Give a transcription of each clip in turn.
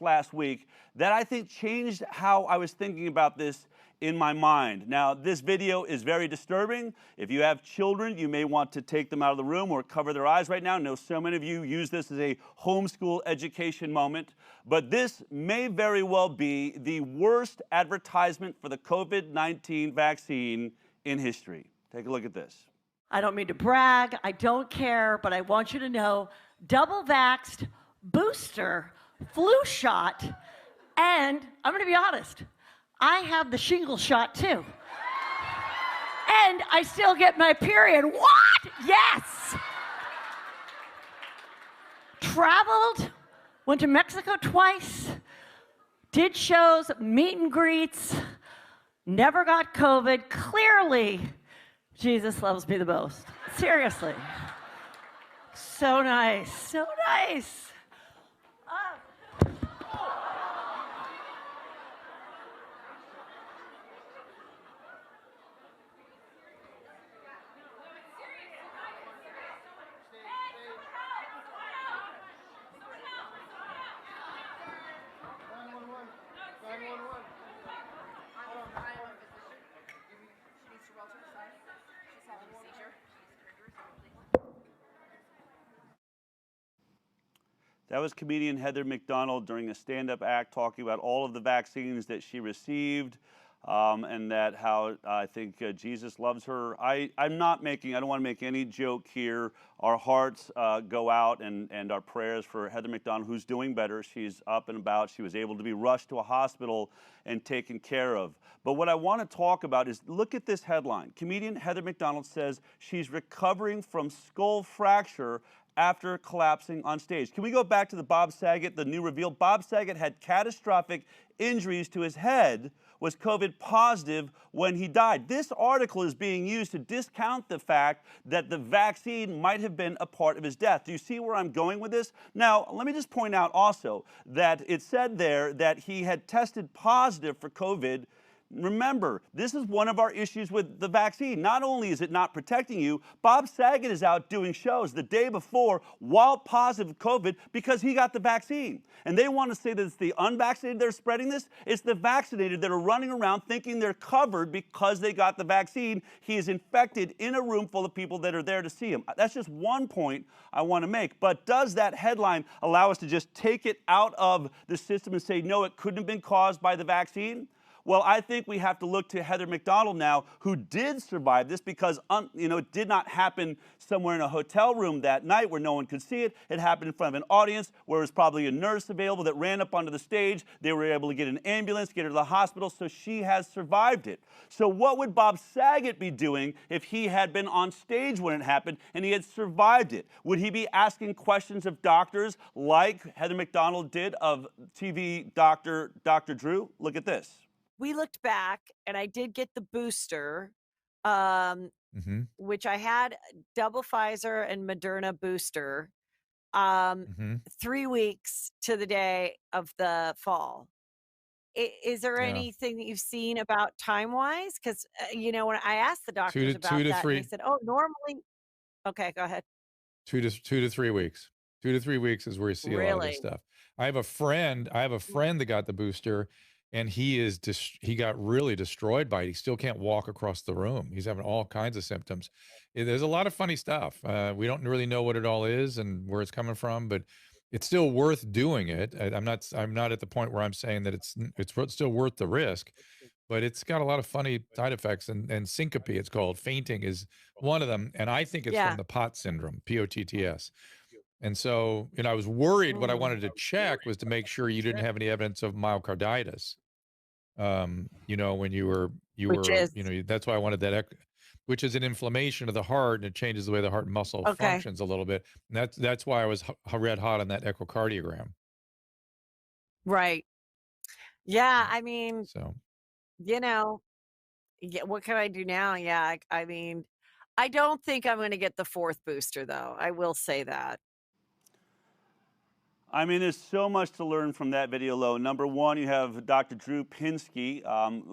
last week that I think changed how I was thinking about this in my mind. Now, this video is very disturbing. If you have children, you may want to take them out of the room or cover their eyes right now. I know so many of you use this as a homeschool education moment, but this may very well be the worst advertisement for the COVID-19 vaccine in history. Take a look at this. I don't mean to brag, I don't care, but I want you to know, double vaxxed, booster, flu shot, and I'm gonna be honest, I have the shingle shot too. And I still get my period. What? Yes! Traveled, went to Mexico twice, did shows, meet and greets, never got COVID. Clearly, Jesus loves me the most. Seriously. So nice, so nice. That was comedian Heather McDonald during a stand-up act talking about all of the vaccines that she received and that how I think Jesus loves her. I don't want to make any joke here. Our hearts go out and our prayers for Heather McDonald, who's doing better. She's up and about. She was able to be rushed to a hospital and taken care of. But what I want to talk about is, look at this headline. Comedian Heather McDonald says she's recovering from skull fracture after collapsing on stage. Can we go back to the Bob Saget, the new reveal? Bob Saget had catastrophic injuries to his head, was COVID positive when he died. This article is being used to discount the fact that the vaccine might have been a part of his death. Do you see where I'm going with this? Now, let me just point out also that it said there that he had tested positive for COVID. Remember, this is one of our issues with the vaccine. Not only is it not protecting you, Bob Saget is out doing shows the day before while positive COVID because he got the vaccine. And they want to say that it's the unvaccinated that are spreading this. It's the vaccinated that are running around thinking they're covered because they got the vaccine. He is infected in a room full of people that are there to see him. That's just one point I want to make. But does that headline allow us to just take it out of the system and say, no, it couldn't have been caused by the vaccine? Well, I think we have to look to Heather McDonald now, who did survive this because, it did not happen somewhere in a hotel room that night where no one could see it. It happened in front of an audience where there was probably a nurse available that ran up onto the stage. They were able to get an ambulance, get her to the hospital, so she has survived it. So what would Bob Saget be doing if he had been on stage when it happened and he had survived it? Would he be asking questions of doctors like Heather McDonald did of TV Dr. Drew? Look at this. We looked back, and I did get the booster, which I had double Pfizer and Moderna booster, 3 weeks to the day of the fall. Is there anything that you've seen about time-wise? Because, when I asked the doctors about that, they said, oh, normally... Okay, go ahead. 2 to 3 weeks. 2 to 3 weeks is where you see a lot of this stuff. I have a friend that got the booster, and he got really destroyed by it. He still can't walk across the room. He's having all kinds of symptoms. There's a lot of funny stuff. We don't really know what it all is and where it's coming from, but it's still worth doing it. I'm not at the point where I'm saying that it's still worth the risk, but it's got a lot of funny side effects, and syncope, it's called. Fainting is one of them, and I think it's from the POTS syndrome, POTTS. And so, I was worried. What I wanted to check was to make sure you didn't have any evidence of myocarditis. When you were, that's why I wanted that, which is an inflammation of the heart, and it changes the way the heart muscle functions a little bit. And that's why I was red hot on that echocardiogram. Right. Yeah. I mean, So, what can I do now? Yeah. I mean, I don't think I'm going to get the 4th booster, though. I will say that. I mean, there's so much to learn from that video, Lo. Number one, you have Dr. Drew Pinsky,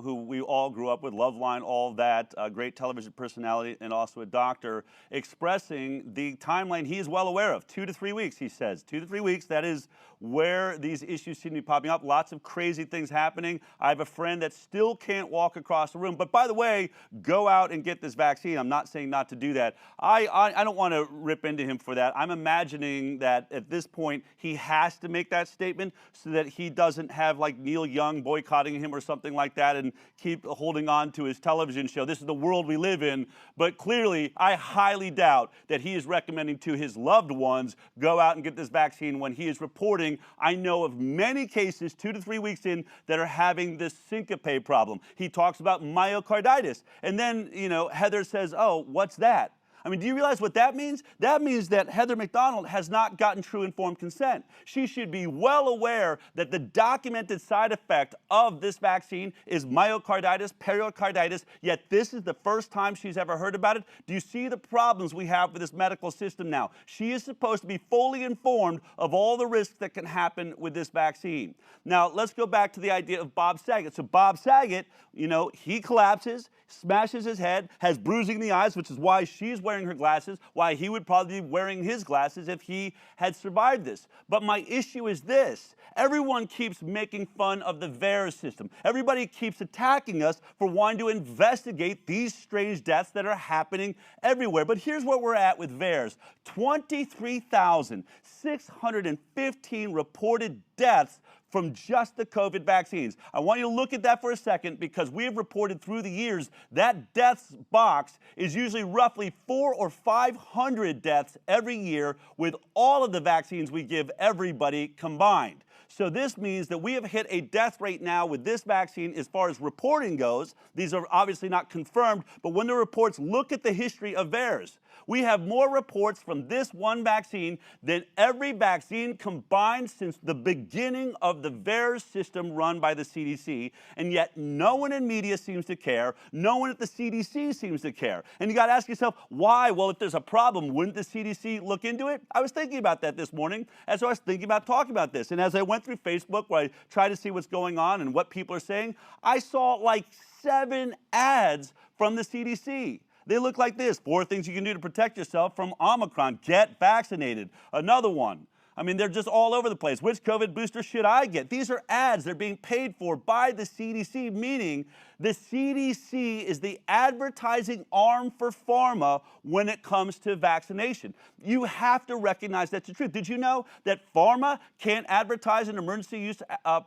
who we all grew up with, Loveline, all that, a great television personality and also a doctor, expressing the timeline he is well aware of. 2 to 3 weeks, he says. 2 to 3 weeks, that is where these issues seem to be popping up. Lots of crazy things happening. I have a friend that still can't walk across the room. But by the way, go out and get this vaccine. I'm not saying not to do that. I don't want to rip into him for that. I'm imagining that at this point, he has to make that statement so that he doesn't have like Neil Young boycotting him or something like that and keep holding on to his television show. This is the world we live in. But clearly, I highly doubt that he is recommending to his loved ones, go out and get this vaccine when he is reporting, I know of many cases 2 to 3 weeks in that are having this syncope problem. He talks about myocarditis. And then, you know, Heather says, oh, what's that? I mean, do you realize what that means? That means that Heather McDonald has not gotten true informed consent. She should be well aware that the documented side effect of this vaccine is myocarditis, pericarditis, yet this is the first time she's ever heard about it. Do you see the problems we have with this medical system now? She is supposed to be fully informed of all the risks that can happen with this vaccine. Now, let's go back to the idea of Bob Saget. So Bob Saget, you know, he collapses, smashes his head, has bruising in the eyes, which is why she's wearing her glasses, why he would probably be wearing his glasses if he had survived this. But my issue is this. Everyone keeps making fun of the VAERS system. Everybody keeps attacking us for wanting to investigate these strange deaths that are happening everywhere. But here's where we're at with VAERS. 23,615 reported deaths from just the COVID vaccines. I want you to look at that for a second because we have reported through the years that deaths box is usually roughly 400 or 500 deaths every year with all of the vaccines we give everybody combined. So this means that we have hit a death rate now with this vaccine as far as reporting goes. These are obviously not confirmed, but when the reports look at the history of VAERS, we have more reports from this one vaccine than every vaccine combined since the beginning of the VAERS system run by the CDC, and yet no one in media seems to care. No one at the CDC seems to care. And you got to ask yourself, why? Well, if there's a problem, wouldn't the CDC look into it? I was thinking about that this morning as I was thinking about talking about this. And as I went through Facebook where I try to see what's going on and what people are saying, I saw like 7 ads from the CDC. They look like this: 4 things you can do to protect yourself from Omicron. Get vaccinated. Another one. I mean, they're just all over the place. Which COVID booster should I get? These are ads. They're being paid for by the CDC, meaning the CDC is the advertising arm for pharma when it comes to vaccination. You have to recognize that's the truth. Did you know that pharma can't advertise an emergency use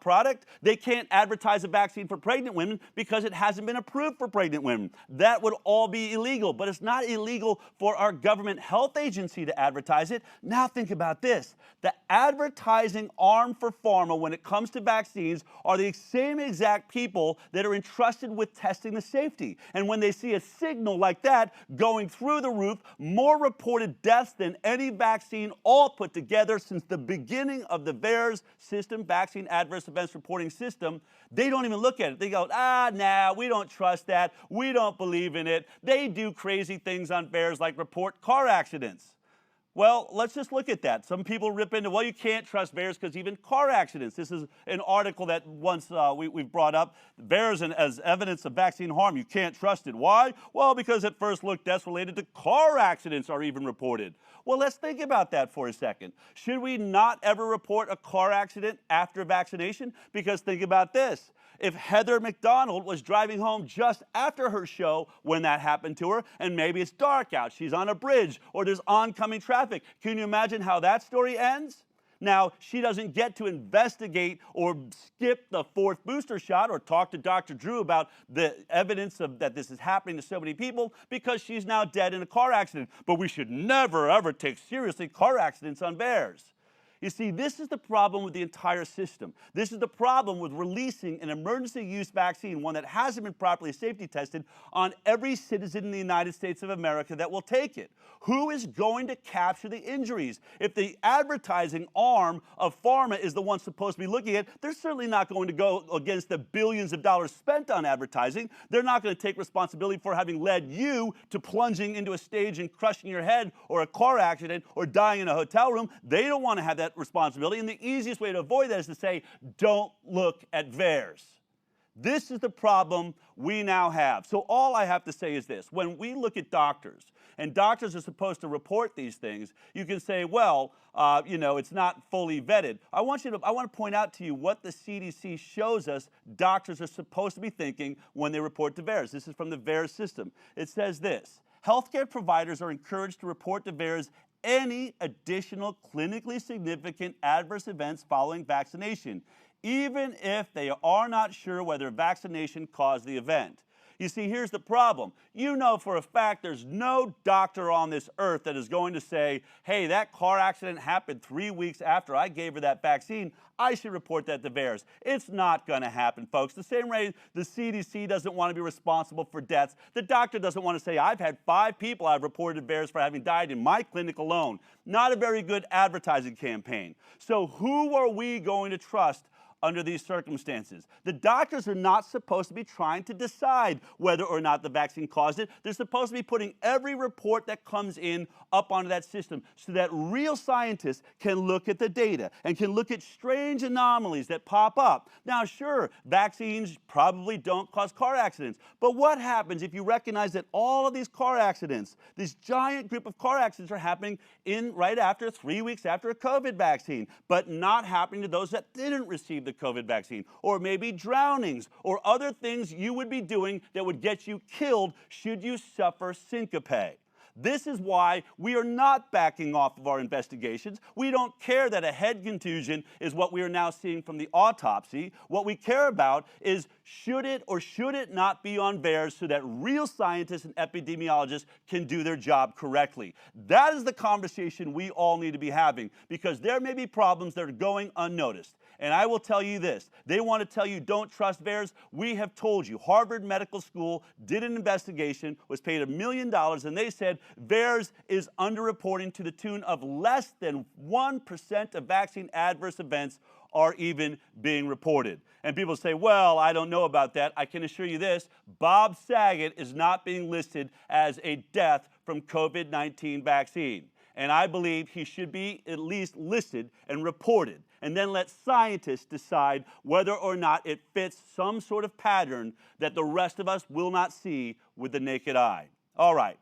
product? They can't advertise a vaccine for pregnant women because it hasn't been approved for pregnant women. That would all be illegal, but it's not illegal for our government health agency to advertise it. Now think about this. The advertising arm for pharma when it comes to vaccines are the same exact people that are entrusted with testing the safety. And when they see a signal like that going through the roof, more reported deaths than any vaccine all put together since the beginning of the VAERS system, Vaccine Adverse Events Reporting System, they don't even look at it. They go, nah, we don't trust that. We don't believe in it. They do crazy things on VAERS like report car accidents. Well, let's just look at that. Some people rip into, well, you can't trust VAERS because even car accidents. This is an article that once we've brought up. VAERS as evidence of vaccine harm. You can't trust it. Why? Well, because at first look, deaths related to car accidents are even reported. Well, let's think about that for a second. Should we not ever report a car accident after vaccination? Because think about this. If Heather McDonald was driving home just after her show when that happened to her, and maybe it's dark out, she's on a bridge, or there's oncoming traffic, can you imagine how that story ends? Now, she doesn't get to investigate or skip the 4th booster shot or talk to Dr. Drew about the evidence of that this is happening to so many people because she's now dead in a car accident. But we should never, ever take seriously car accidents on VAERS. You see, this is the problem with the entire system. This is the problem with releasing an emergency use vaccine, one that hasn't been properly safety tested, on every citizen in the United States of America that will take it. Who is going to capture the injuries? If the advertising arm of pharma is the one supposed to be looking at it, they're certainly not going to go against the billions of dollars spent on advertising. They're not going to take responsibility for having led you to plunging into a stage and crushing your head or a car accident or dying in a hotel room. They don't want to have that responsibility, and the easiest way to avoid that is to say, don't look at VAERS. This is the problem we now have. So all I have to say is this. When we look at doctors, and doctors are supposed to report these things, you can say, well, you know, it's not fully vetted. I want to point out to you what the CDC shows us doctors are supposed to be thinking when they report to VAERS. This is from the VAERS system. It says this: healthcare providers are encouraged to report to VAERS any additional clinically significant adverse events following vaccination, even if they are not sure whether vaccination caused the event. You see, here's the problem. You know for a fact there's no doctor on this earth that is going to say, hey, that car accident happened 3 weeks after I gave her that vaccine. I should report that to VAERS. It's not going to happen, folks. The same way the CDC doesn't want to be responsible for deaths. The doctor doesn't want to say, I've had 5 people I've reported to VAERS for having died in my clinic alone. Not a very good advertising campaign. So who are we going to trust under these circumstances? The doctors are not supposed to be trying to decide whether or not the vaccine caused it. They're supposed to be putting every report that comes in up onto that system so that real scientists can look at the data and can look at strange anomalies that pop up. Now, sure, vaccines probably don't cause car accidents, but what happens if you recognize that all of these car accidents, this giant group of car accidents, are happening right after 3 weeks after a COVID vaccine, but not happening to those that didn't receive the COVID vaccine, or maybe drownings, or other things you would be doing that would get you killed should you suffer syncope? This is why we are not backing off of our investigations. We don't care that a head contusion is what we are now seeing from the autopsy. What we care about is, should it or should it not be on VAERS so that real scientists and epidemiologists can do their job correctly? That is the conversation we all need to be having, because there may be problems that are going unnoticed. And I will tell you this, they want to tell you don't trust VAERS. We have told you. Harvard Medical School did an investigation, was paid $1 million, and they said VAERS is underreporting to the tune of less than 1% of vaccine adverse events are even being reported. And people say, well, I don't know about that. I can assure you this, Bob Saget is not being listed as a death from COVID-19 vaccine. And I believe he should be at least listed and reported, and then let scientists decide whether or not it fits some sort of pattern that the rest of us will not see with the naked eye. All right.